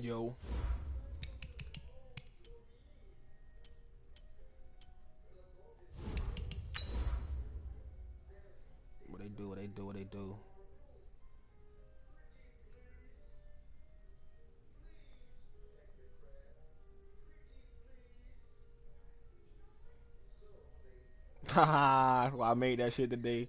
Yo, what they do, what they do, what they do. Haha, well, I made that shit today.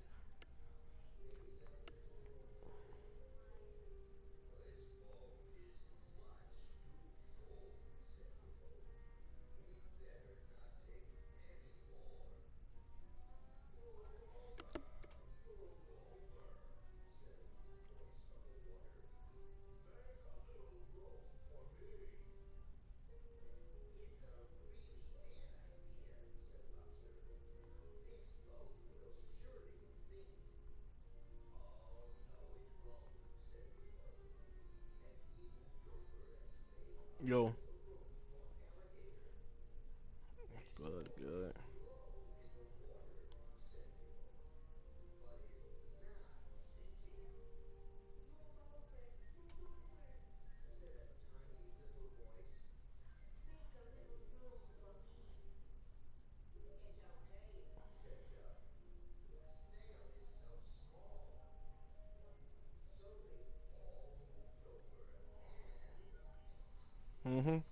Yo, good, good. Mhm.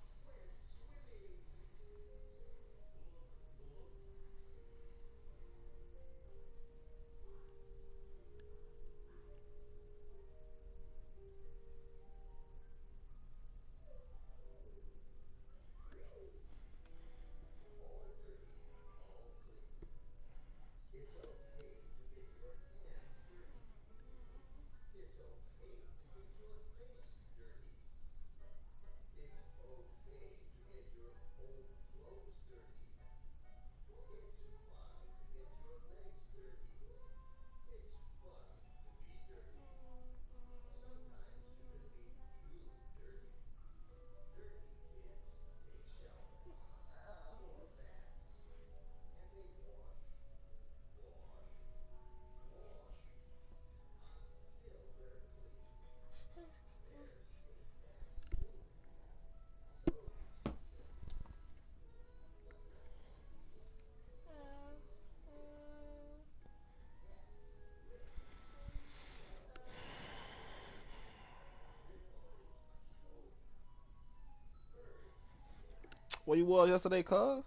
Where you was yesterday, cuz?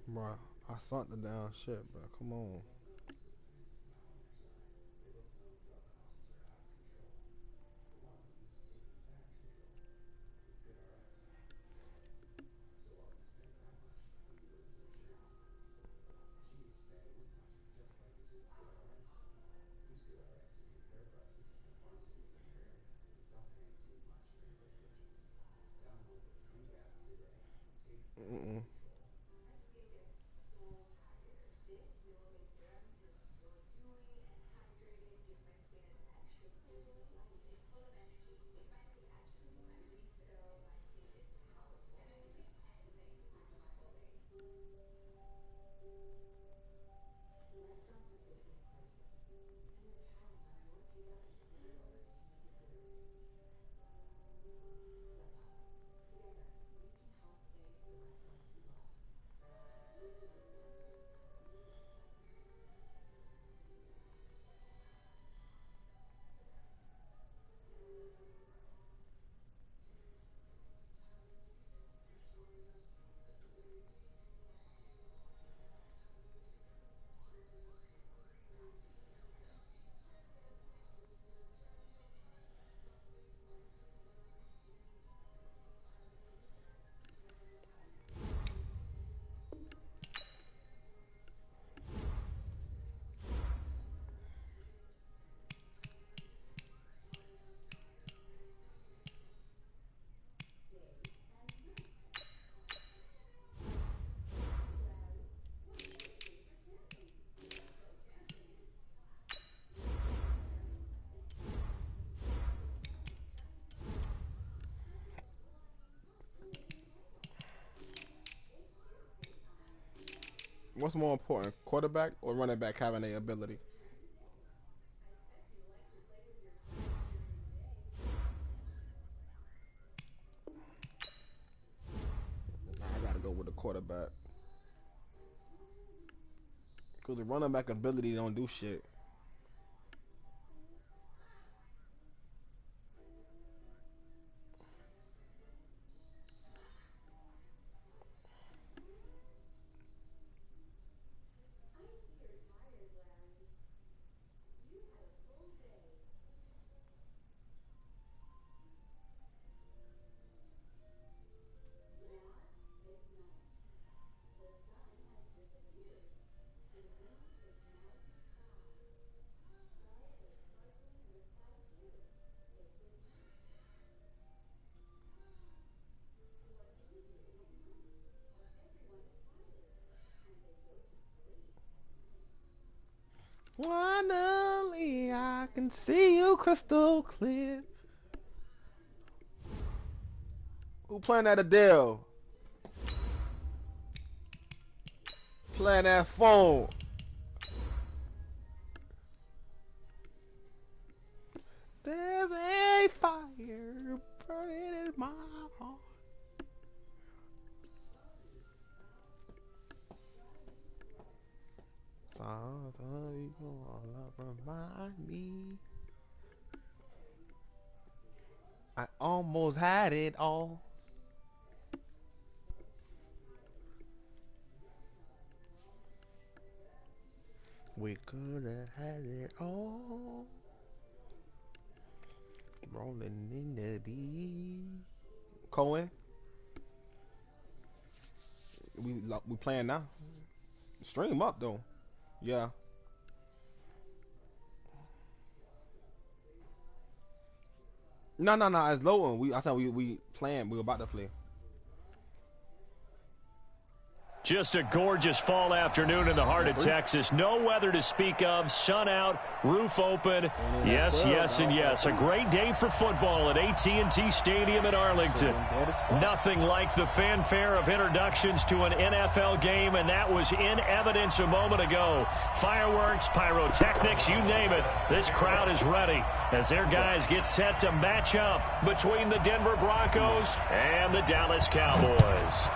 Bro, I sunk the down shit, bro. Come on. Mm-mm. What's more important, quarterback or running back having the ability? I gotta go with the quarterback. Because the running back ability don't do shit. Finally, I can see you crystal clear. Who playing that Adele? Playing that phone. There's a fire burning in my heart. Sometimes you all remind me. I almost had it all. We could have had it all. Rolling in the deep. Cohen, we playing now. Stream up though. Yeah. No. It's low one. I thought we playing. We were about to play. Just a gorgeous fall afternoon in the heart of Texas. No weather to speak of. Sun out, roof open. Yes, and yes. A great day for football at AT&T Stadium in Arlington. Nothing like the fanfare of introductions to an NFL game, and that was in evidence a moment ago. Fireworks, pyrotechnics, you name it. This crowd is ready as their guys get set to match up between the Denver Broncos and the Dallas Cowboys.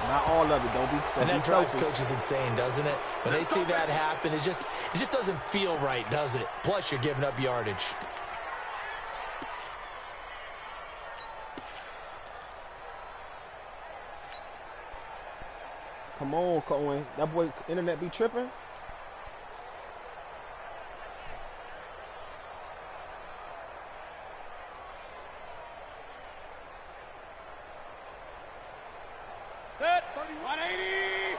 Not all of it, don't be. And that drives coaches insane, doesn't it? When they see that happen, it just doesn't feel right, does it? Plus, you're giving up yardage. Come on, Cohen. That boy internet be tripping. Set 180.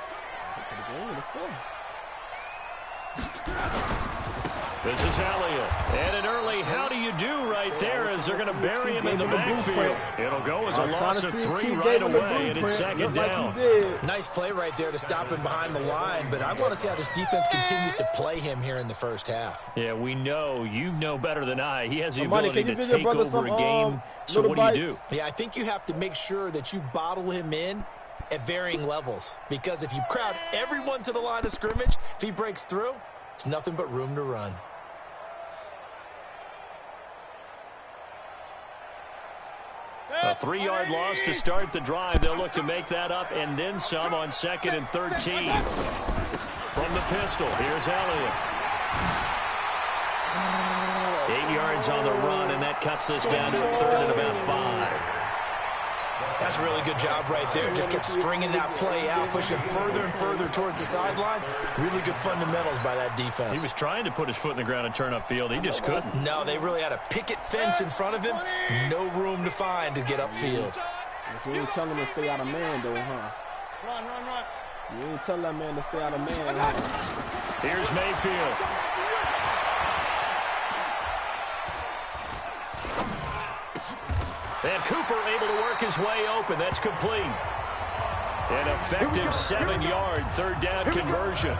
This is Elliott. And an early how do you do right there as they're going to bury him in the backfield. It'll go as a loss of 3 right away, and it's second down. Nice play right there to stop him behind the line, but I want to see how this defense continues to play him here in the first half. Yeah, we know. You know better than I. He has the ability to take over a game. So what do? Yeah, I think you have to make sure that you bottle him in at varying levels, because if you crowd everyone to the line of scrimmage, if he breaks through, there's nothing but room to run. A 3-yard loss to start the drive. They'll look to make that up and then some on 2nd and 13. From the pistol, here's Elliott. 8 yards on the run, and that cuts this down to a 3rd and about 5. That's a really good job right there. Just kept stringing that play out, pushing further and further towards the sideline. Really good fundamentals by that defense. He was trying to put his foot in the ground and turn upfield. He just couldn't. No, they really had a picket fence in front of him. No room to find to get upfield. But you ain't telling him to stay out of man, though, huh? Run. You ain't telling that man to stay out of man, huh? Here's Mayfield. And Cooper able to work his way open. That's complete. An effective 7-yard 3rd down conversion.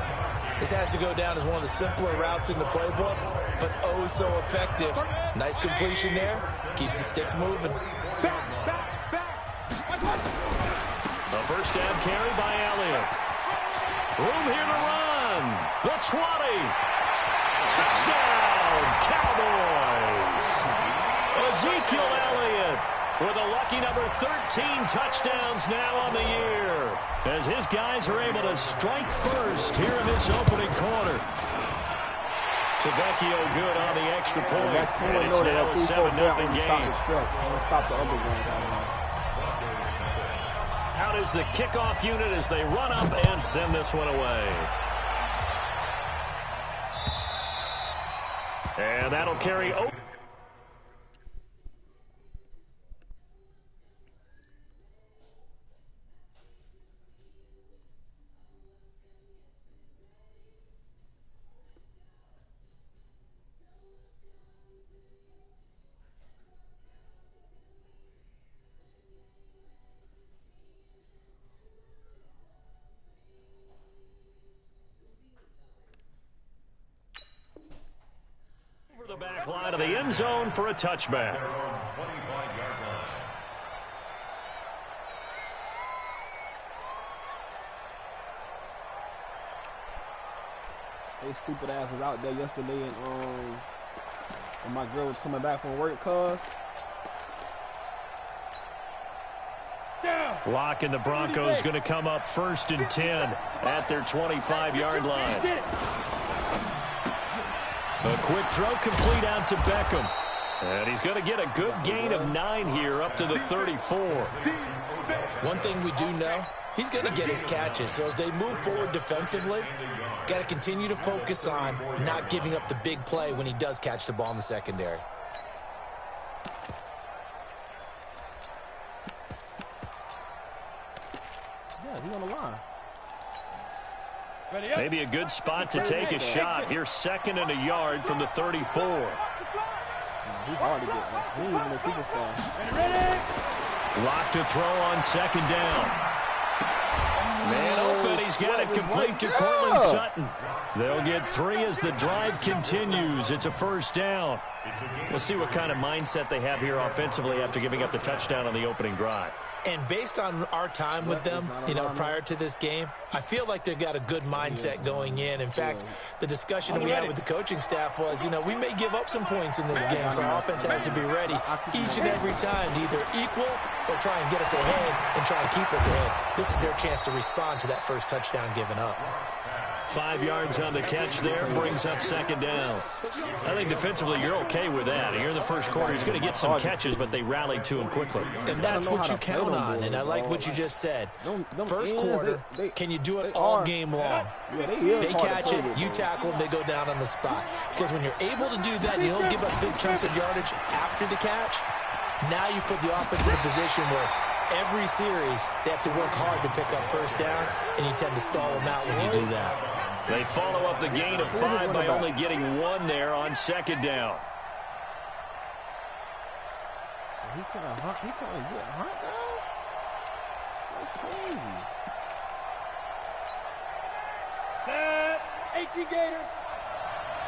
This has to go down as one of the simpler routes in the playbook, but oh so effective. Nice completion there. Keeps the sticks moving. A 1st First down carry by Elliott. Room here to run. The 20. Touchdown, Cowboys. Ezekiel Elliott with a lucky number 13 touchdowns now on the year, as his guys are able to strike first here in this opening quarter. Tavecchio good on the extra point. And it's now a 7-0 game. Stop the other one. Out is the kickoff unit as they run up and send this one away. And that'll carry over. The back line of the end zone for a touchback. They stupid ass was out there yesterday, and when my girl was coming back from work, Lock and the Broncos going to come up 1st and 10 at their 25-yard line. A quick throw complete out to Beckham. And he's going to get a good gain of 9 here up to the 34. One thing we do know, he's going to get his catches. So as they move forward defensively, got to continue to focus on not giving up the big play when he does catch the ball in the secondary. Yeah, he's on the line. Maybe a good spot to take a shot. Here's 2nd and a yard from the 34. He's hard to get. He ain't even a superstar. Lock to throw on 2nd down. Man open. He's got it complete to Cortland Sutton. They'll get 3 as the drive continues. It's a 1st down. We'll see what kind of mindset they have here offensively after giving up the touchdown on the opening drive. And based on our time with them, prior to this game, I feel like they've got a good mindset going in. In fact, the discussion that we had with the coaching staff was, we may give up some points in this game, so our offense has to be ready each and every time to either equal or try and get us ahead and try and keep us ahead. This is their chance to respond to that first touchdown given up. 5 yards on the catch there, brings up 2nd down. I think defensively you're okay with that. Here in the first quarter, he's going to get some catches, but they rallied to him quickly. And that's what you count on, and I like what you just said. First quarter, can you do it all game long? They catch it, you tackle them, they go down on the spot. Because when you're able to do that, you don't give up big chunks of yardage after the catch, now you put the offense in a position where every series they have to work hard to pick up first downs, and you tend to stall them out when you do that. They follow up the gain of 5 by only getting 1 there on 2nd down. He couldn't get hot now? That's crazy. Set. 18 Gator.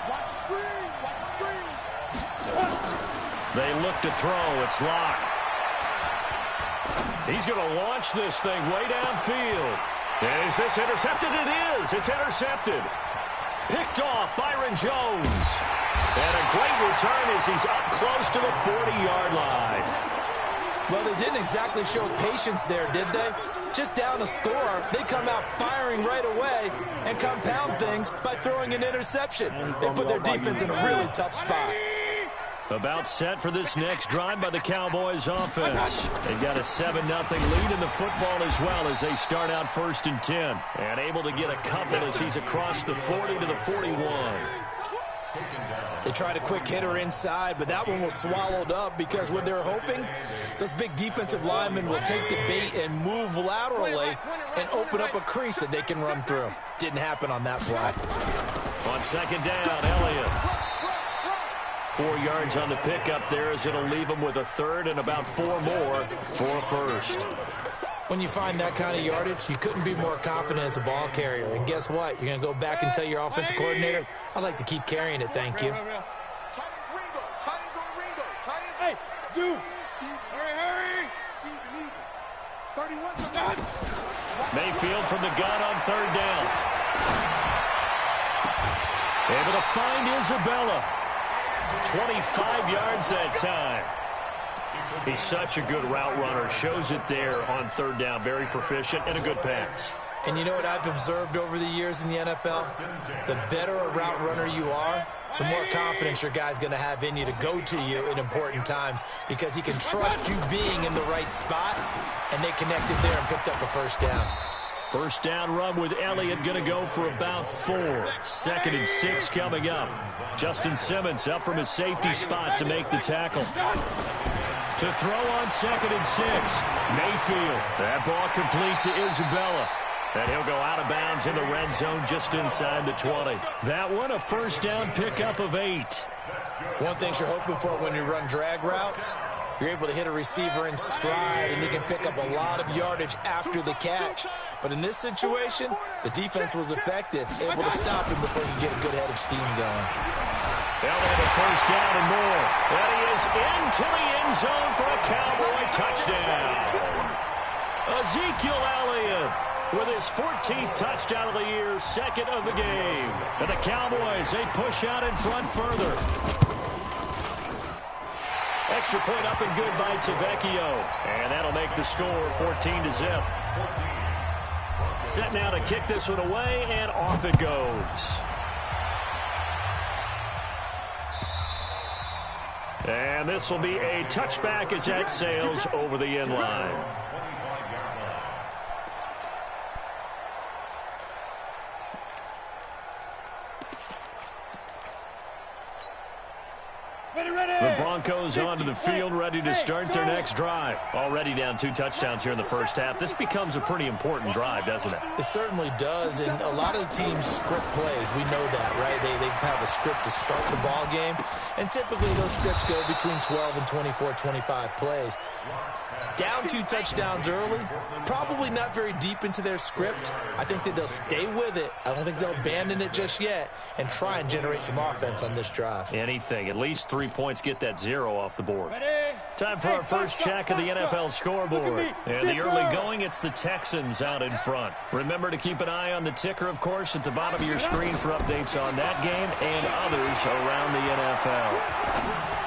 Watch the screen. Watch the screen. They look to throw. It's Lock. He's going to launch this thing way downfield. Is this intercepted? It is. It's intercepted. Picked off Byron Jones. And a great return as he's up close to the 40-yard line. Well, they didn't exactly show patience there, did they? Just down a score, they come out firing right away and compound things by throwing an interception. They put their defense in a really tough spot. About set for this next drive by the Cowboys offense. They've got a 7-0 lead in the football as well as they start out 1st and 10. And able to get a couple as he's across the 40 to the 41. They tried a quick hitter inside, but that one was swallowed up because what they're hoping, those big defensive linemen will take the bait and move laterally and open up a crease that they can run through. Didn't happen on that play. On 2nd down, Elliott. 4 yards on the pickup there as it'll leave him with a 3rd and about 4 more for a 1st. When you find that kind of yardage, you couldn't be more confident as a ball carrier. And guess what? You're going to go back and tell your offensive coordinator, I'd like to keep carrying it, thank you. Hey, Zoo. Hurry, hurry. 31. Mayfield from the gun on third down. Able to find Isabella. 25 yards that time. He's such a good route runner. Shows it there on third down. Very proficient and a good pass. And you know what I've observed over the years in the NFL? The better a route runner you are, the more confidence your guy's going to have in you to go to you in important times because he can trust you being in the right spot, and they connected there and picked up a first down. First down run with Elliott going to go for about 4. 2nd and 6 coming up. Justin Simmons up from his safety spot to make the tackle. To throw on 2nd and 6. Mayfield. That ball complete to Isabella. And he'll go out of bounds in the red zone just inside the 20. That one a first down pickup of 8. One thing you're hoping for when you run drag routes, you're able to hit a receiver in stride, and he can pick up a lot of yardage after the catch. But in this situation, the defense was effective, able to stop him before he could get a good head of steam going. Elliott a first down and more. And he is into the end zone for a Cowboy touchdown. Ezekiel Elliott with his 14th touchdown of the year, 2nd of the game. And the Cowboys, they push out in front further. Extra point up and good by Tavecchio. And that'll make the score 14-0. Set now to kick this one away, and off it goes. And this will be a touchback as that sails over the end line. The Broncos onto the field, ready to start their next drive. Already down 2 touchdowns here in the first half. This becomes a pretty important drive, doesn't it? It certainly does, and a lot of the teams script plays. We know that, right? They have a script to start the ball game, and typically those scripts go between 12 and 24, 25 plays. Down 2 touchdowns early, probably not very deep into their script. I think that they'll stay with it. I don't think they'll abandon it just yet and try and generate some offense on this drive. Anything. At least 3 points, get that 0 off the board. Time for our first check of the NFL scoreboard. And the early going, it's the Texans out in front. Remember to keep an eye on the ticker, of course, at the bottom of your screen for updates on that game and others around the NFL.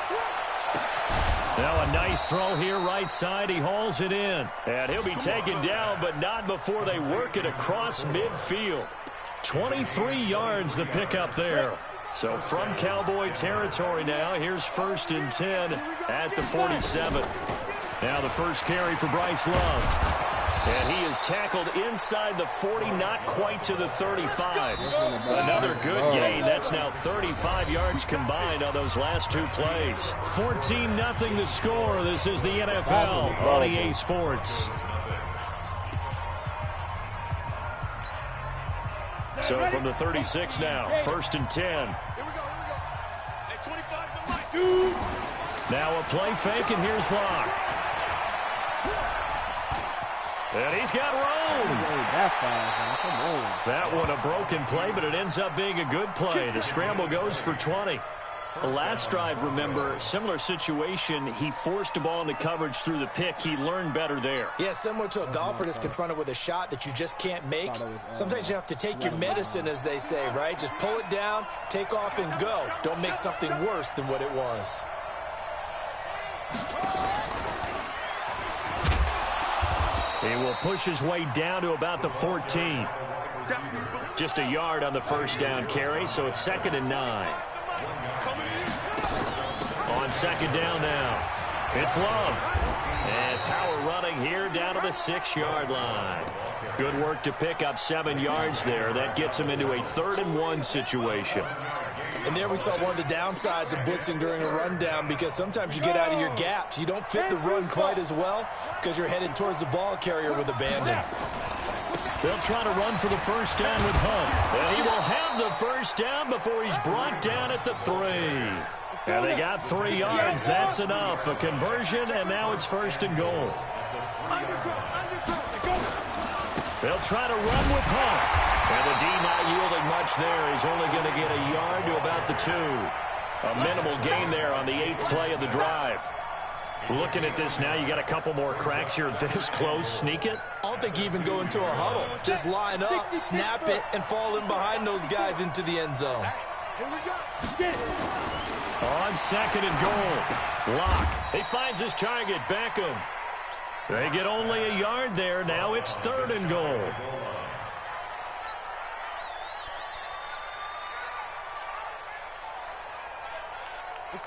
Now a nice throw here right side. He hauls it in. And he'll be taken down, but not before they work it across midfield. 23 yards the pickup there. So from Cowboy territory now, here's 1st and 10 at the 47. Now the first carry for Bryce Love. And he is tackled inside the 40, not quite to the 35. Another good gain. That's now 35 yards combined on those last 2 plays. 14-0 the score. This is the NFL on EA Sports. So from the 36 now, 1st and 10. Now a play fake, and here's Locke. And he's got room. That one a broken play, but it ends up being a good play. The scramble goes for 20. The last drive, remember, similar situation. He forced a ball into coverage through the pick. He learned better there. Yeah, similar to a golfer that's confronted with a shot that you just can't make. Sometimes you have to take your medicine, as they say, right? Just pull it down, take off, and go. Don't make something worse than what it was. He will push his way down to about the 14. Just a yard on the first down carry, so it's 2nd and 9. On 2nd down now, it's Love. And power running here down to the 6-yard line. Good work to pick up 7 yards there. That gets him into a 3rd and 1 situation. And there we saw one of the downsides of blitzing during a rundown, because sometimes you get out of your gaps. You don't fit the run quite as well because you're headed towards the ball carrier with abandon. They'll try to run for the first down with Hunt. And he will have the first down before he's brought down at the 3. And they got 3 yards. That's enough. A conversion, and now it's 1st and goal. They'll try to run with Hunt. And the D not yielding much there. He's only going to get a yard to about the 2. A minimal gain there on the 8th play of the drive. Looking at this now, you got a couple more cracks here this close. Sneak it? I don't think you even go into a huddle. Just line up, snap it, and fall in behind those guys into the end zone. Here we go. On second and goal. Locke. He finds his target. Beckham. They get only a yard there. Now it's third and goal.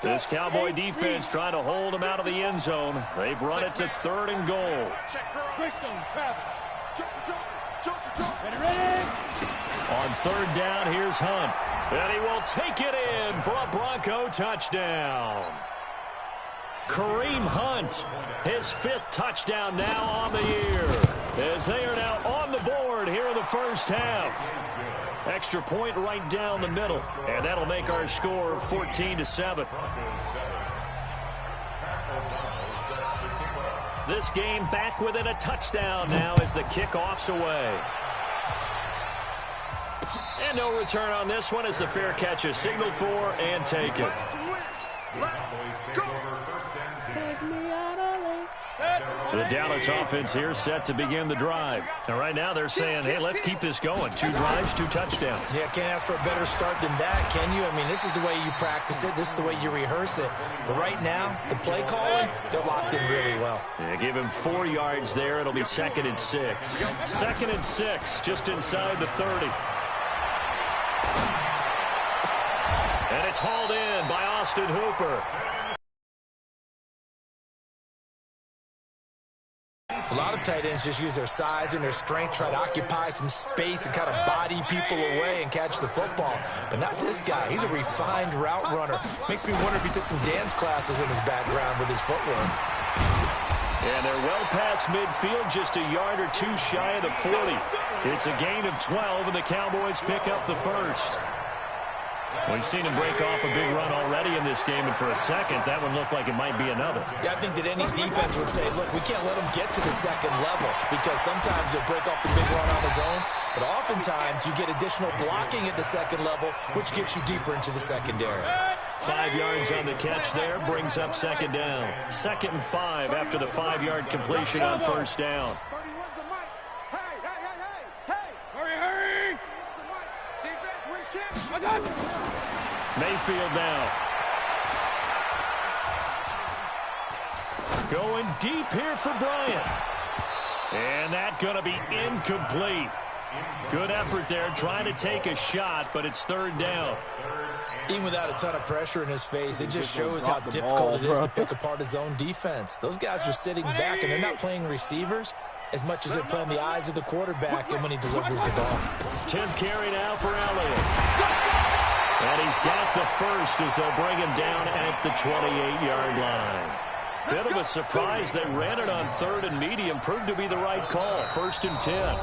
This Cowboy defense trying to hold them out of the end zone. They've run it to third and goal. On third down, here's Hunt. And he will take it in for a Bronco touchdown. Kareem Hunt, his 5th touchdown now on the year, as they are now on the board here in the first half. Extra point right down the middle, and that'll make our score 14-7. This game back within a touchdown now as the kickoff's away. And no return on this one as the fair catch is signaled for and taken. The Dallas offense here set to begin the drive. And right now they're saying, hey, let's keep this going. 2 drives, 2 touchdowns. Yeah, can't ask for a better start than that, can you? I mean, this is the way you practice it. This is the way you rehearse it. But right now, the play calling, they're locked in really well. Yeah, give him 4 yards there. It'll be 2nd and 6. 2nd and 6, just inside the 30. And it's hauled in by Austin Hooper. A lot of tight ends just use their size and their strength, try to occupy some space and kind of body people away and catch the football. But not this guy. He's a refined route runner. Makes me wonder if he took some dance classes in his background with his footwork. And they're well past midfield, just a yard or 2 shy of the 40. It's a gain of 12, and the Cowboys pick up the first. We've seen him break off a big run already in this game, and for a second, that one looked like it might be another. Yeah, I think that any defense would say, look, we can't let him get to the second level, because sometimes he'll break off the big run on his own, but oftentimes you get additional blocking at the second level, which gets you deeper into the secondary. 5 yards on the catch there, brings up second down. 2nd and 5 after the 5-yard completion on first down. Mayfield now. Going deep here for Bryant. And that's going to be incomplete. Good effort there, trying to take a shot, but it's third down. Even without a ton of pressure in his face, it just shows how difficult it is to pick apart his own defense. Those guys are sitting back, and they're not playing receivers as much as they're playing the eyes of the quarterback and when he delivers the ball. 10th carry now for Elliott. And he's got the first as they'll bring him down at the 28-yard line. Bit of a surprise. They ran it on 3rd and medium. Proved to be the right call. 1st and 10.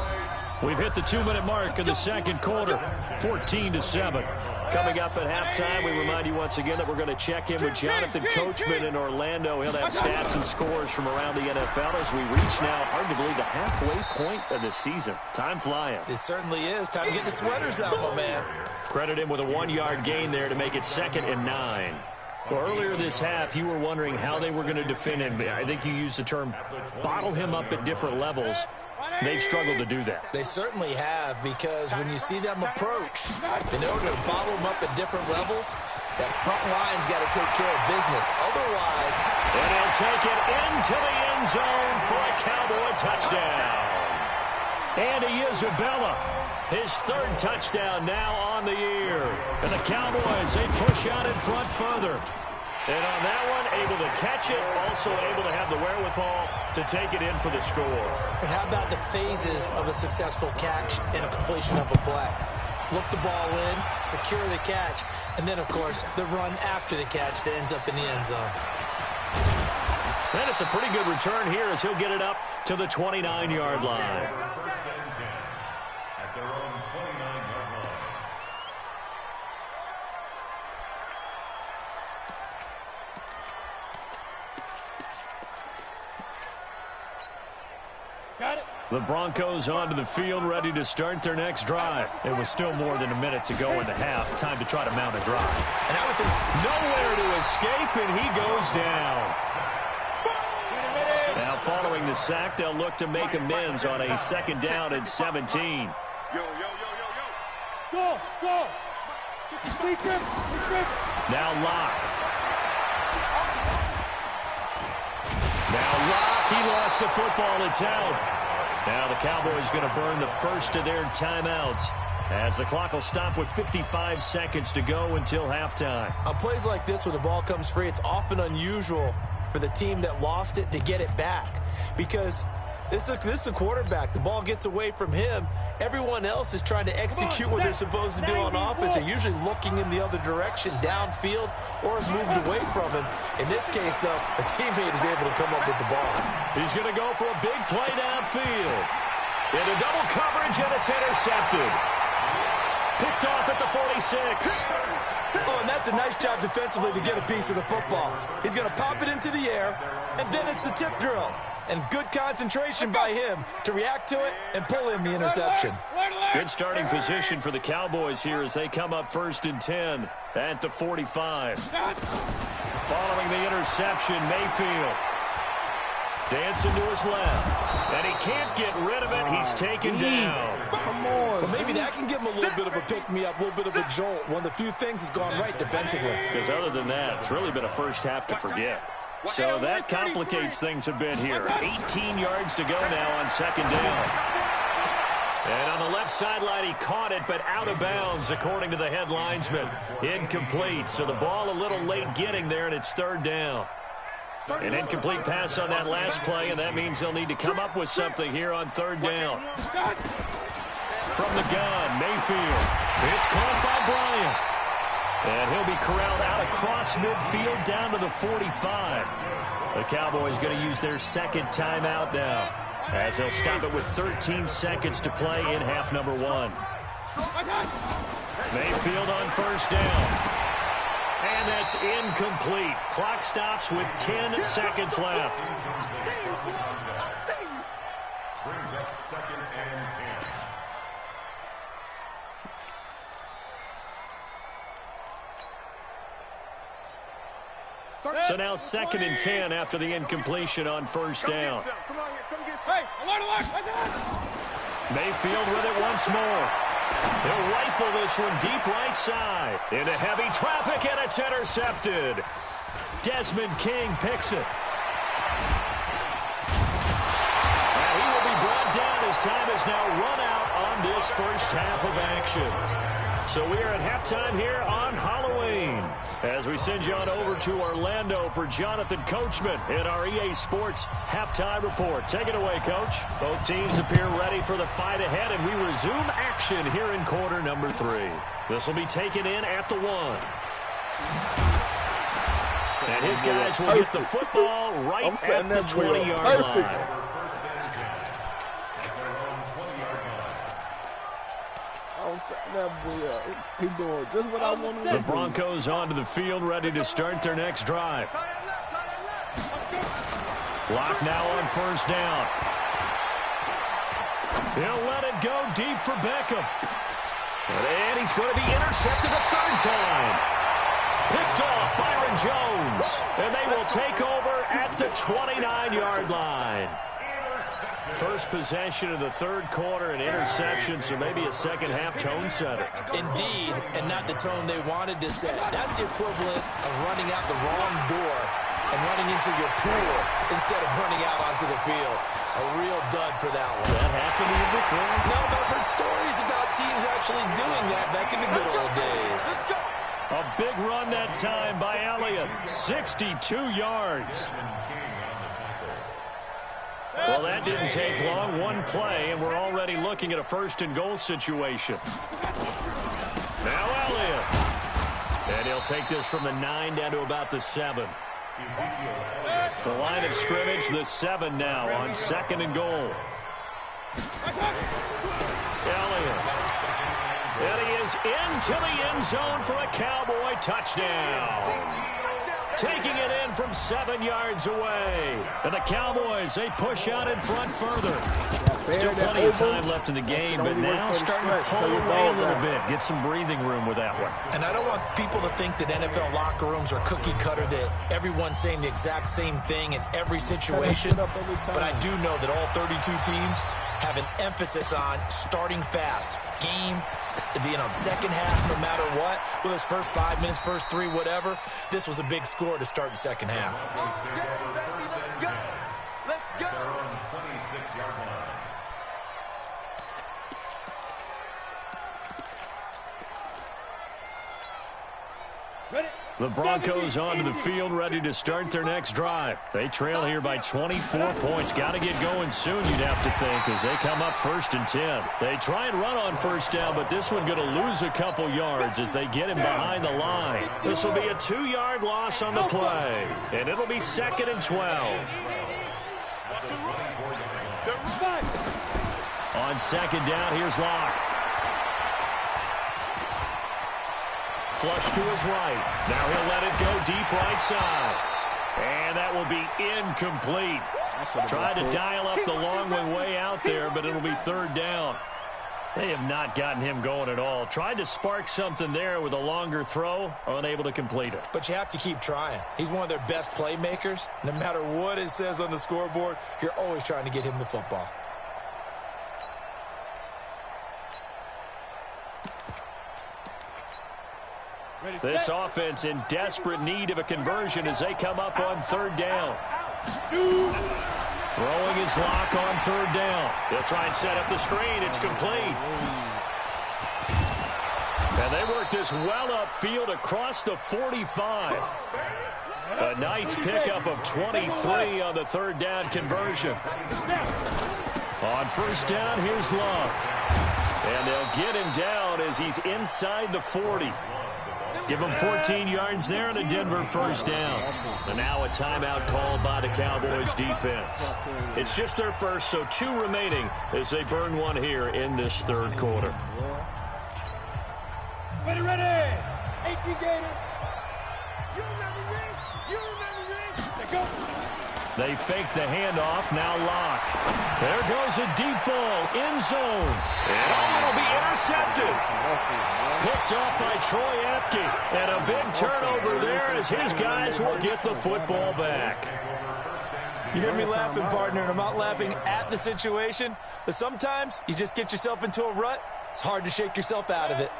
We've hit the 2-minute mark of the second quarter. 14-7. Coming up at halftime, we remind you once again that we're going to check in with Jonathan Coachman in Orlando. He'll have stats and scores from around the NFL as we reach now, hard to believe, the halfway point of the season. Time flying. It certainly is. Time to get the sweaters out, my man. Credit him with a 1-yard gain there to make it 2nd and 9. Well, earlier this half, you were wondering how they were going to defend him. I think you used the term bottle him up at different levels. They've struggled to do that. They certainly have, because when you see them approach, in order to bottle them up at different levels, that front line's got to take care of business. Otherwise, and he'll take it into the end zone for a Cowboy touchdown. Andy Isabella, his 3rd touchdown now on the year. And the Cowboys, they push out in front further. And on that one, able to catch it, also able to have the wherewithal to take it in for the score. And how about the phases of a successful catch and a completion of a play? Look the ball in, secure the catch, and then, of course, the run after the catch that ends up in the end zone. And it's a pretty good return here as he'll get it up to the 29-yard line. The Broncos onto the field, ready to start their next drive. It was still more than a minute to go in the half. Time to try to mount a drive. And I would think nowhere to escape, and he goes down. following the sack, they'll look to make amends on a second down and 17. Go! Now Locke. He lost the football. It's out. Now the Cowboys going to burn the first of their timeouts as the clock will stop with 55 seconds to go until halftime. On plays like this, when the ball comes free, it's often unusual for the team that lost it to get it back, because this is a quarterback. The ball gets away from him. Everyone else is trying to execute what they're supposed to do on offense. They're usually looking in the other direction, downfield, or have moved away from him. In this case, though, a teammate is able to come up with the ball. He's going to go for a big play downfield. Into double coverage, and it's intercepted. Picked off at the 46. Oh, and that's a nice job defensively to get a piece of the football. He's going to pop it into the air, and then it's the tip drill. And good concentration by him to react to it and pull in the interception. Good starting position for the Cowboys here as they come up 1st and 10 at the 45. Following the interception, Mayfield dancing to his left. And he can't get rid of it. He's taken down. Come on. Well, maybe that can give him a little bit of a pick-me-up, a little bit of a jolt. One of the few things has gone right defensively. Because other than that, it's really been a first half to forget. So that complicates things a bit here. 18 yards to go now on second down. And on the left sideline, he caught it, but out of bounds, according to the head linesman. Incomplete. So the ball a little late getting there, and it's 3rd down. An incomplete pass on that last play, and that means they'll need to come up with something here on 3rd down. From the gun, Mayfield. It's caught by Bryant. And he'll be corralled out across midfield down to the 45. The Cowboys going to use their second timeout now, as they'll stop it with 13 seconds to play in half number 1. Mayfield on 1st down. And that's incomplete. Clock stops with 10 seconds left. Brings up 2nd and 10. So now 2nd and 10 after the incompletion on 1st down. Mayfield with it once more. He'll rifle this one deep right side. Into heavy traffic, and it's intercepted. Desmond King picks it. And he will be brought down as time has now run out on this first half of action. So we are at halftime here on Halloween, as we send you on over to Orlando for Jonathan Coachman in our EA Sports Halftime Report. Take it away, Coach. Both teams appear ready for the fight ahead, and we resume action here in quarter number 3. This will be taken in at the 1. And his guys will get the football right at the 20-yard line. He's doing just what I want him to do. The Broncos onto the field, ready to start their next drive. Locke now on 1st down. He'll let it go deep for Beckham. And he's going to be intercepted a 3rd time. Picked off Byron Jones. And they will take over at the 29-yard line. First possession of the 3rd quarter, an interception, so maybe a second half tone setter. Indeed, and not the tone they wanted to set. That's the equivalent of running out the wrong door and running into your pool instead of running out onto the field. A real dud for that one. Has that happened to you before? No, but I've heard stories about teams actually doing that back in the good old days. A big run that time by Elliott. 62 yards. Well, that didn't take long. One play, and we're already looking at a 1st and goal situation. Now Elliott. And he'll take this from the 9 down to about the 7. The line of scrimmage, the 7 now on 2nd and goal. Elliott. And he is into the end zone for a Cowboy touchdown. Taking it in from 7 yards away. And the Cowboys, they push out in front further. Still plenty of time left in the game, but now starting to pull away a little bit. Get some breathing room with that one. And I don't want people to think that NFL locker rooms are cookie cutter, that everyone's saying the exact same thing in every situation. But I do know that all 32 teams have an emphasis on starting fast. Game, second half, no matter what, whether it's first 5 minutes, first 3, whatever, this was a big score to start the second half. The Broncos onto the field, ready to start their next drive. They trail here by 24 points. Got to get going soon, you'd have to think, as they come up 1st and 10. They try and run on first down, but this one going to lose a couple yards as they get him behind the line. This will be a 2-yard loss on the play, and it'll be 2nd and 12. On 2nd down, here's Locke. Flush to his right. Now he'll let it go deep right side. And that will be incomplete. Tried to dial up the long way out there, but it'll be 3rd down. They have not gotten him going at all. Tried to spark something there with a longer throw, unable to complete it. But you have to keep trying. He's one of their best playmakers. No matter what it says on the scoreboard, you're always trying to get him the football. This offense in desperate need of a conversion as they come up on 3rd down. Throwing his Lock on 3rd down. They'll try and set up the screen. It's complete. And they work this well upfield across the 45. A nice pickup of 23 on the 3rd down conversion. On 1st down, here's Love. And they'll get him down as he's inside the 40. Give him 14 yards there and a Denver 1st down. And now a timeout called by the Cowboys defense. It's just their first, so 2 remaining as they burn one here in this 3rd quarter. Ready, 18 Gator. You remember me? Let's go. They fake the handoff, now Locke. There goes a deep ball, end zone. And it'll be intercepted. Picked off by Troy Apke. And a big turnover there as his guys will get the football back. You hear me laughing, partner, and I'm not laughing at the situation, but sometimes you just get yourself into a rut. It's hard to shake yourself out of it.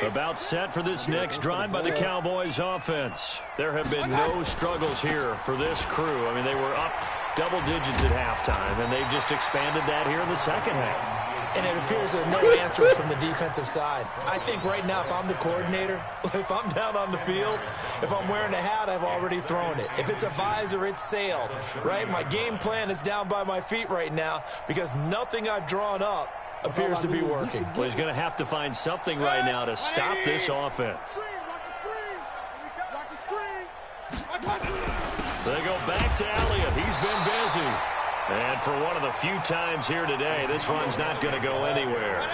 About set for this next drive by the Cowboys offense. There have been no struggles here for this crew. I mean, they were up double digits at halftime, and they've just expanded that here in the second half. And it appears there are no answers from the defensive side. I think right now, if I'm the coordinator, if I'm down on the field, if I'm wearing a hat, I've already thrown it. If it's a visor, it's sailed, right? My game plan is down by my feet right now because nothing I've drawn up appears to be working. Well, he's going to have to find something right now to stop this offense. So they go back to Elliott. He's been busy. And for one of the few times here today, this run's not going to go anywhere.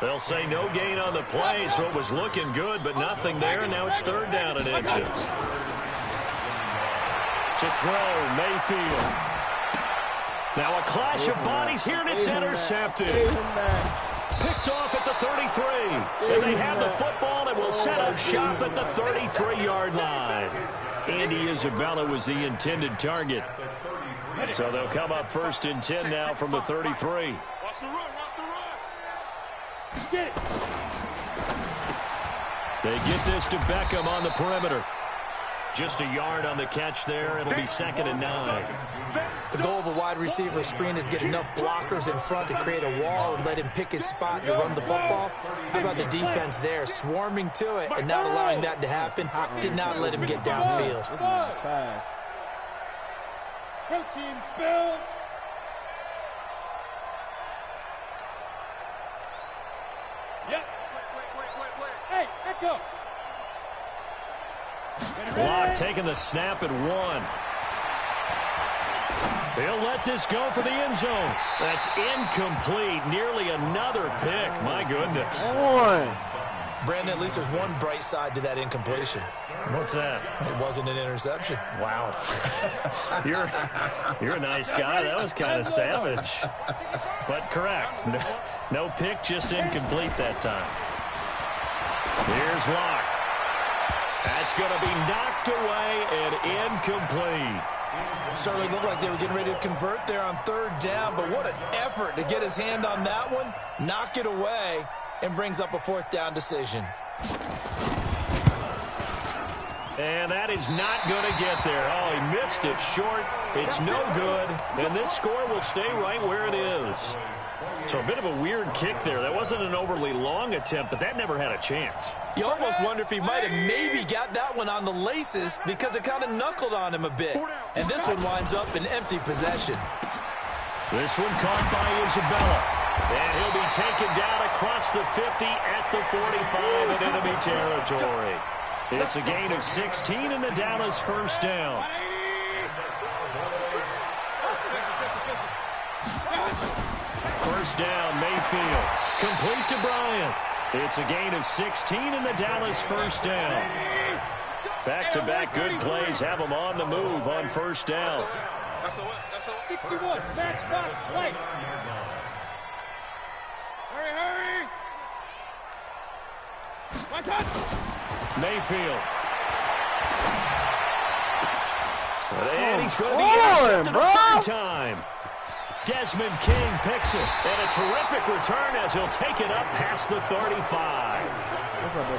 They'll say no gain on the play, so it was looking good, but nothing there, and now it's 3rd down and inches. To throw, Mayfield. Now a clash of bodies here, and it's intercepted. Picked off at the 33. And they have the football and will set up shop at the 33-yard line. Andy Isabella was the intended target. So they'll come up 1st and 10 now from the 33. Watch the run. Get it. They get this to Beckham on the perimeter. Just a yard on the catch there. It'll be 2nd and 9. The goal of a wide receiver screen is get enough blockers in front to create a wall and let him pick his spot to run the football. How about the defense there, swarming to it and not allowing that to happen? Did not let him get downfield. Protein spill. Yep. Wait. Hey, echo. Locke taking the snap at 1. He'll let this go for the end zone. That's incomplete. Nearly another pick. My goodness. Brandon, at least there's one bright side to that incompletion. What's that? It wasn't an interception. Wow. You're a nice guy. That was kind of savage. But correct. No pick, just incomplete that time. Here's Locke. That's going to be knocked away and incomplete. Certainly looked like they were getting ready to convert there on 3rd down, but what an effort to get his hand on that one, knock it away, and brings up a 4th down decision. And that is not going to get there. Oh, he missed it short. It's no good. And this score will stay right where it is. So a bit of a weird kick there. That wasn't an overly long attempt, but that never had a chance. You almost wonder if he might have maybe got that one on the laces because it kind of knuckled on him a bit. And this one winds up in empty possession. This one caught by Isabella. And he'll be taken down across the 50 at the 45 in enemy territory. It's a gain of 16 in the Dallas 1st down. First down, Mayfield. Complete to Bryant. It's a gain of 16 in the Dallas 1st down. Back-to-back good plays have them on the move on 1st down. 61, match box, right. Hurry! My touch! Mayfield. And he's going to be intercepted a 3rd time. Desmond King picks it, and a terrific return as he'll take it up past the 35.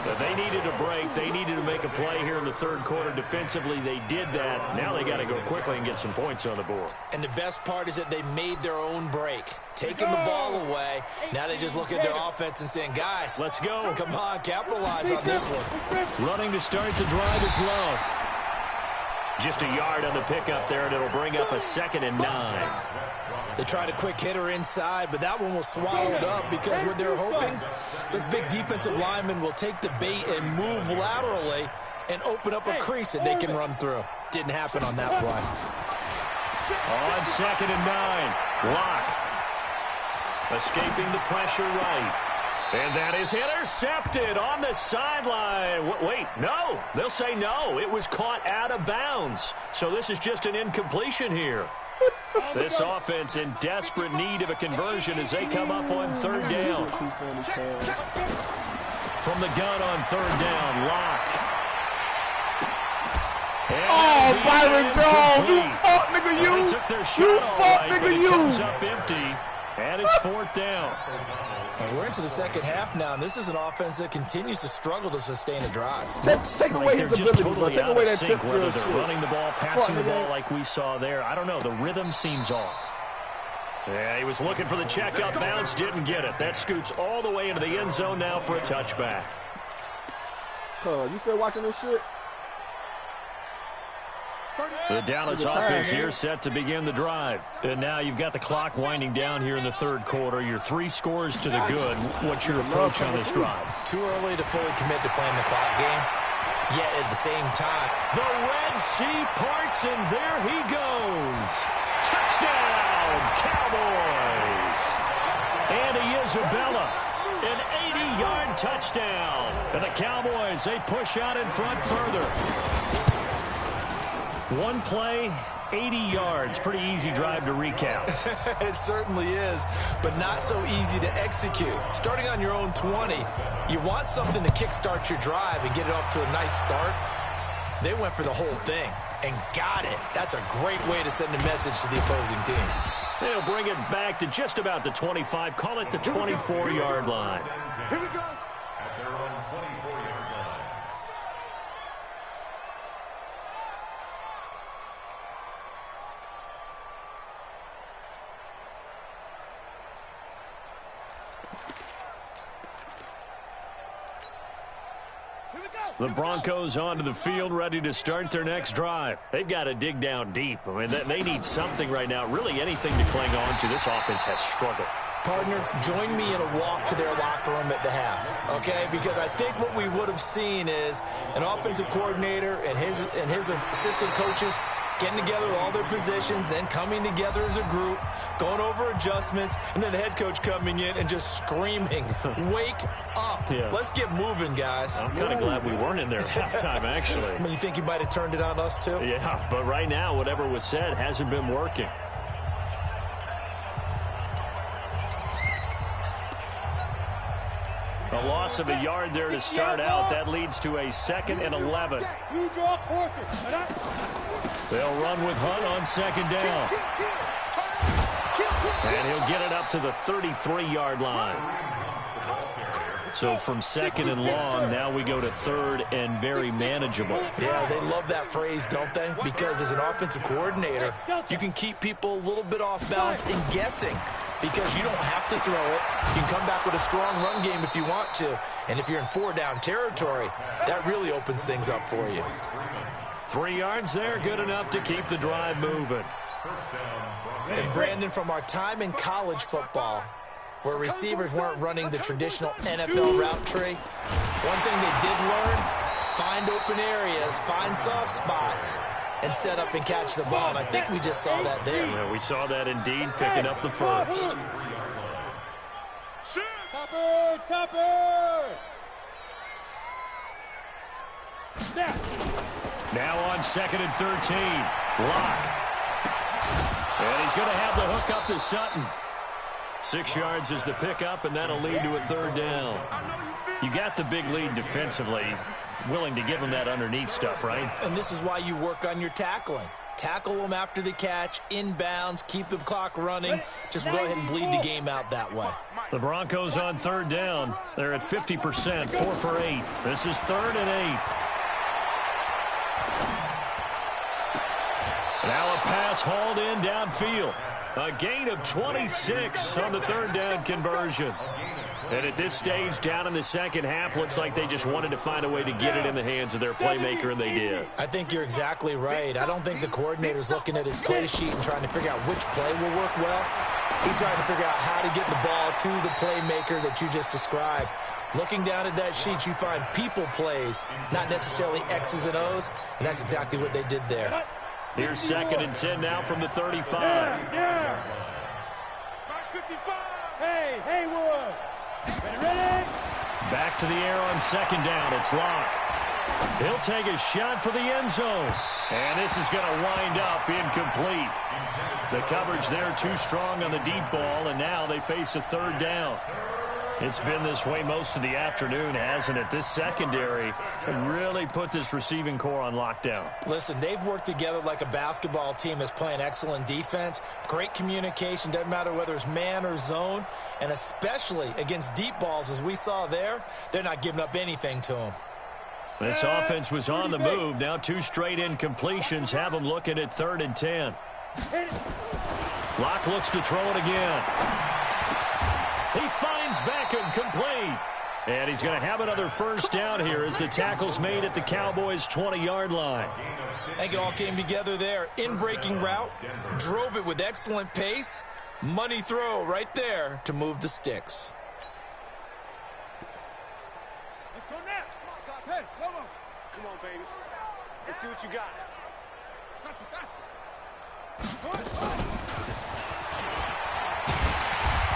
But they needed a break. They needed to make a play here in the 3rd quarter defensively. They did that. Now they got to go quickly and get some points on the board. And the best part is that they made their own break, taking the ball away. Now they just look at their offense and saying, guys, let's go. Come on, capitalize on this one. Running to start the drive is Love. Just a yard on the pickup there, and it'll bring up a 2nd and 9. They tried a quick hitter inside, but that one was swallowed up because what they're hoping, this big defensive lineman will take the bait and move laterally and open up a crease that they can run through. Didn't happen on that play. On 2nd and 9, Locke escaping the pressure right. And that is intercepted on the sideline. Wait, no. They'll say no. It was caught out of bounds. So this is just an incompletion here. This offense in desperate need of a conversion as they come up on 3rd down. From the gun on 3rd down, Locke. Oh, Byron Jones, you fuck, nigga, you. They took their shot, you fuck, right, nigga, it comes up empty, and it's 4th down. And we're into the 2nd half now, and this is an offense that continues to struggle to sustain a drive. Take away his ability, totally Take away that tip whether drill they're shit. running the ball, passing the ball like we saw there. I don't know. The rhythm seems off. Yeah, he was looking for the checkup bounce, didn't get it. That scoots all the way into the end zone now for a touchback. You still watching this shit? The Dallas offense here set to begin the drive. And now you've got the clock winding down here in the 3rd quarter. You're 3 scores to the good. What's your approach on this drive? Too early to fully commit to playing the clock game. Yet at the same time, the Red Sea parts, and there he goes. Touchdown, Cowboys. Andy Isabella, an 80-yard touchdown. And the Cowboys, they push out in front further. One play, 80 yards. Pretty easy drive to recap. It certainly is, but not so easy to execute. Starting on your own 20, you want something to kickstart your drive and get it off to a nice start. They went for the whole thing and got it. That's a great way to send a message to the opposing team. They'll bring it back to just about the 25. Call it the 24-yard line. Here we go. At their own 24-yard line. The Broncos onto the field, ready to start their next drive. They've got to dig down deep. I mean, they need something right now, really anything to cling on to. This offense has struggled. Partner, join me in a walk to their locker room at the half, okay? Because I think what we would have seen is an offensive coordinator and his assistant coaches getting together with all their positions, then coming together as a group, going over adjustments, and then the head coach coming in and just screaming, wake up. Yeah. Let's get moving, guys. I'm kind of glad we weren't in there at halftime, actually. I mean, you think he might have turned it on us, too? Yeah, but right now, whatever was said hasn't been working. A loss of a yard there to start out. That leads to a 2nd and 11. They'll run with Hunt on 2nd down. And he'll get it up to the 33-yard line. So from 2nd and long, now we go to 3rd and very manageable. Yeah, they love that phrase, don't they? Because as an offensive coordinator, you can keep people a little bit off balance and guessing. Because you don't have to throw it. You can come back with a strong run game if you want to. And if you're in 4-down territory, that really opens things up for you. 3 yards there, good enough to keep the drive moving. And Brandon, from our time in college football, where receivers weren't running the traditional NFL route tree, one thing they did learn, find open areas, find soft spots, and set up and catch the ball. And I think we just saw that there. Yeah, we saw that indeed, picking up the first. Topper! Now on 2nd and 13. Locke. And he's going to have the hook up to Sutton. 6 yards is the pickup, and that'll lead to a 3rd down. You got the big lead defensively. Willing to give them that underneath stuff, right? And this is why you work on your tackling. Tackle them after the catch, inbounds, keep the clock running. Just go ahead and bleed the game out that way. The Broncos on 3rd down. They're at 50%, 4 for 8. This is 3rd and 8. Now a pass hauled in downfield. A gain of 26 on the 3rd down conversion. And at this stage, down in the second half, looks like they just wanted to find a way to get it in the hands of their playmaker, and they did. I think you're exactly right. I don't think the coordinator's looking at his play sheet and trying to figure out which play will work well. He's trying to figure out how to get the ball to the playmaker that you just described. Looking down at that sheet, you find people plays, not necessarily X's and O's, and that's exactly what they did there. Here's 2nd and 10 now from the 35. Hey, Haywood. Ready? Back to the air on 2nd down. It's Locke. He'll take a shot for the end zone. And this is going to wind up incomplete. The coverage there too strong on the deep ball, and now they face a 3rd down. It's been this way most of the afternoon, hasn't it? This secondary really put this receiving core on lockdown. Listen, they've worked together like a basketball team that's playing excellent defense. Great communication, doesn't matter whether it's man or zone. And especially against deep balls, as we saw there, they're not giving up anything to them. This offense was on the move. Now 2 straight incompletions have them looking at 3rd and 10. Locke looks to throw it again. He finds Beckham complete. And he's going to have another 1st down here as the tackle's made at the Cowboys' 20-yard line. I think it all came together there. In-breaking route, drove it with excellent pace. Money throw right there to move the sticks. Let's go now. Hey, come on, baby. Let's see what you got.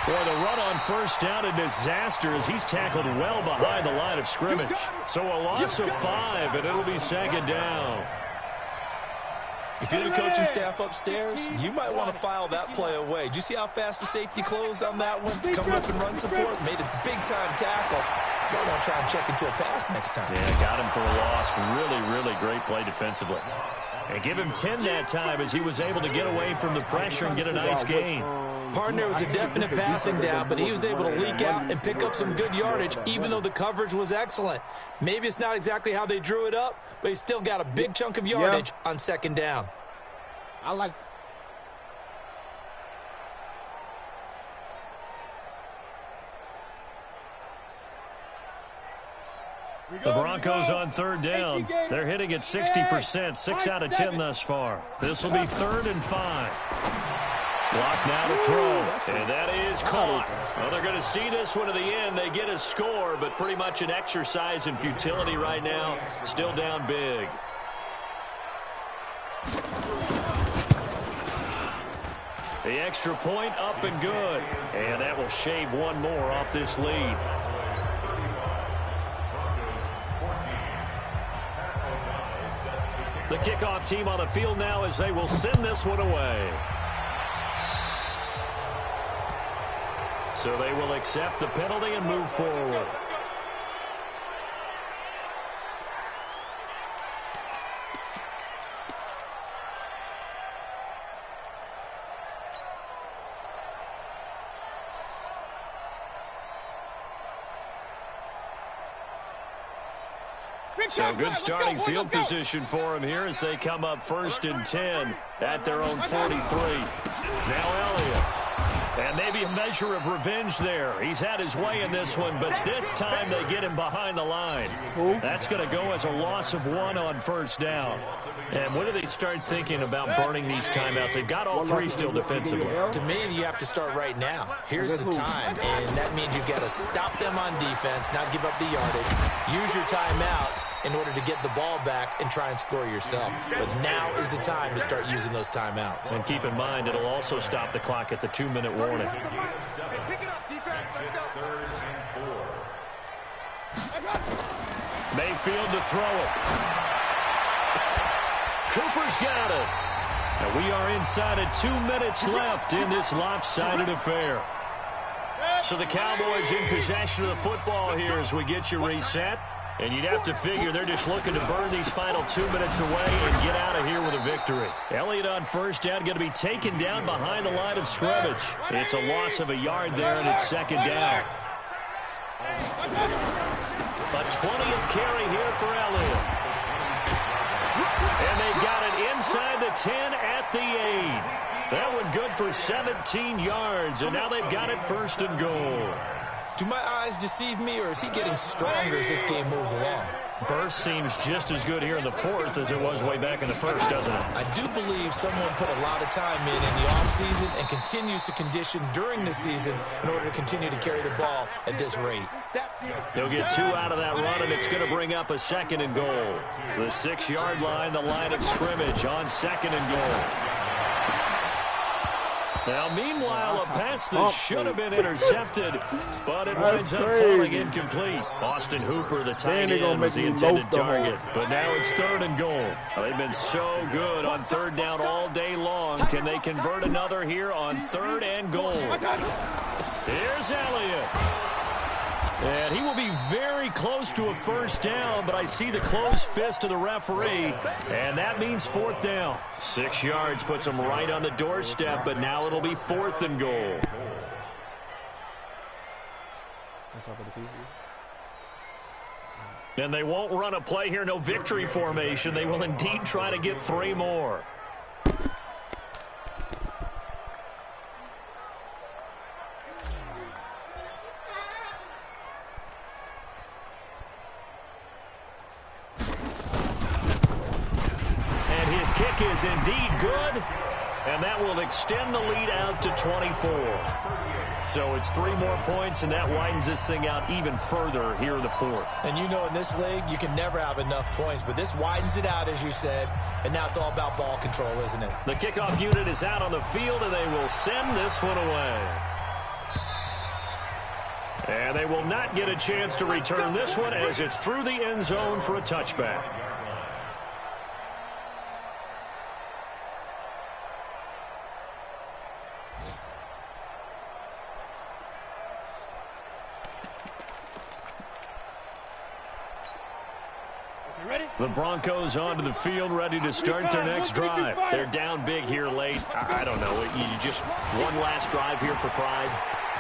Boy, the run on 1st down, a disaster as he's tackled well behind the line of scrimmage. So a loss of 5, and it'll be 2nd down. If you're the coaching staff upstairs, you might want to file that play away. Did you see how fast the safety closed on that one? Coming up and run support, made a big-time tackle. You might want to try and check into a pass next time. Yeah, got him for a loss. Really, really great play defensively. And give him 10 that time as he was able to get away from the pressure and get a nice gain. Partner was a definite passing down, but he was able to leak out and pick up some good yardage, even though the coverage was excellent. Maybe it's not exactly how they drew it up, but he still got a big chunk of yardage on 2nd down. I like... The Broncos on 3rd down. They're hitting at 60%, 6 out of 10 thus far. This will be 3rd and 5. Block now to throw, and that is caught. Well, they're going to see this one to the end. They get a score, but pretty much an exercise in futility right now. Still down big. The extra point up and good. And that will shave one more off this lead. The kickoff team on the field now as they will send this one away. So they will accept the penalty and move forward. So good starting field position for him here as they come up 1st and 10 at their own 43. Now Elliott. And maybe a measure of revenge there. He's had his way in this one, but this time they get him behind the line. That's going to go as a loss of 1 on 1st down. And when do they start thinking about burning these timeouts? They've got all 3 still defensively. To me, you have to start right now. Here's the time, and that means you've got to stop them on defense, not give up the yardage. Use your timeouts in order to get the ball back and try and score yourself. But now is the time to start using those timeouts. And keep in mind, it'll also stop the clock at the 2-minute warning. Hey, pick it up, defense. Let's go. 3rd and 4. Mayfield to throw it. Cooper's got it. And we are inside of 2 minutes left in this lopsided affair. So the Cowboys in possession of the football here as we get you reset. And you'd have to figure they're just looking to burn these final 2 minutes away and get out of here with a victory. Elliott on 1st down, going to be taken down behind the line of scrimmage. It's a loss of a yard there, and it's 2nd down. A 20th carry here for Elliott. And they've got it inside the 10 at the 8. That one good for 17 yards, and now they've got it 1st and goal. Do my eyes deceive me, or is he getting stronger as this game moves along? Burst seems just as good here in the 4th as it was way back in the 1st, doesn't it? I do believe someone put a lot of time in the offseason and continues to condition during the season in order to continue to carry the ball at this rate. They'll get 2 out of that run, and it's going to bring up a 2nd and goal. The 6-yard line, the line of scrimmage on 2nd and goal. Now, meanwhile, a pass that should have been intercepted, but it winds up falling incomplete. Austin Hooper, the tight end, was the intended target. But now it's 3rd and goal. They've been so good on 3rd down all day long. Can they convert another here on 3rd and goal? Here's Elliott. And he will be very close to a 1st down, but I see the closed fist of the referee, and that means 4th down. 6 yards puts him right on the doorstep, but now it'll be 4th and goal. And they won't run a play here, no victory formation. They will indeed try to get 3 more. Is indeed good, and that will extend the lead out to 24. So it's 3 more points, and that widens this thing out even further here in the 4th. And you know, in this league, you can never have enough points, but this widens it out, as you said, and now it's all about ball control, isn't it? The kickoff unit is out on the field, and they will send this one away. And they will not get a chance to return this one as it's through the end zone for a touchback. The Broncos onto the field, ready to start their next drive. They're down big here late. I don't know. You just one last drive here for pride.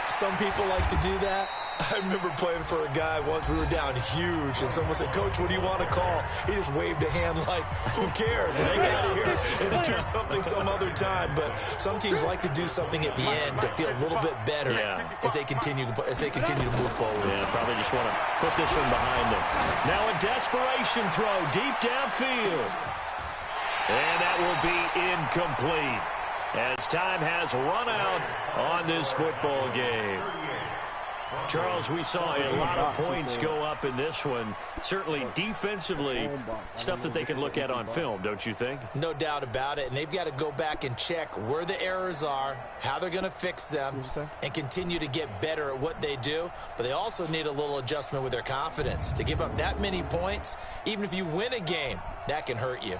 Some people like to do that. I remember playing for a guy once. We were down huge, and someone said, "Coach, what do you want to call?" He just waved a hand like, "Who cares? Let's get out of here and do something some other time." But some teams like to do something at the end to feel a little bit better as they continue to move forward. Yeah, probably just want to put this one behind them. Now a desperation throw deep downfield, and that will be incomplete as time has run out on this football game. Charles, we saw a lot of points go up in this one. Certainly defensively, stuff that they can look at on film, don't you think? No doubt about it. And they've got to go back and check where the errors are, how they're going to fix them, and continue to get better at what they do. But they also need a little adjustment with their confidence. To give up that many points, even if you win a game, that can hurt you.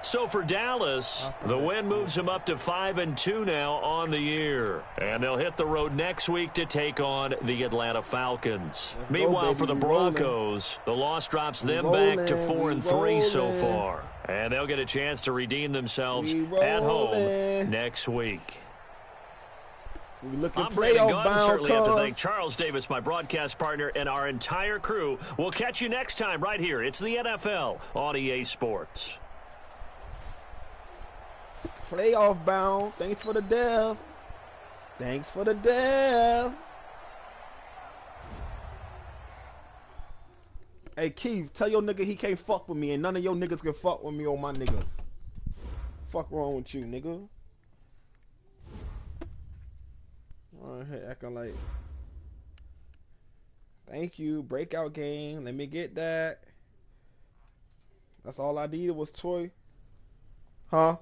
So for Dallas, the win moves them up to 5-2 now on the year. And they'll hit the road next week to take on the Atlanta Falcons. Meanwhile, for the Broncos, the loss drops them back to 4-3 so far. And they'll get a chance to redeem themselves at home next week. I'm Brandon Gunn. Certainly have to thank Charles Davis, my broadcast partner, and our entire crew. We'll catch you next time right here. It's the NFL on EA Sports. Playoff bound. Thanks for the dev. Thanks for the dev. Hey, Keith, tell your nigga he can't fuck with me, and none of your niggas can fuck with me or my niggas. Fuck wrong with you, nigga? Alright, acting like. Thank you. Breakout game. Let me get that. That's all I needed was Troy. Huh?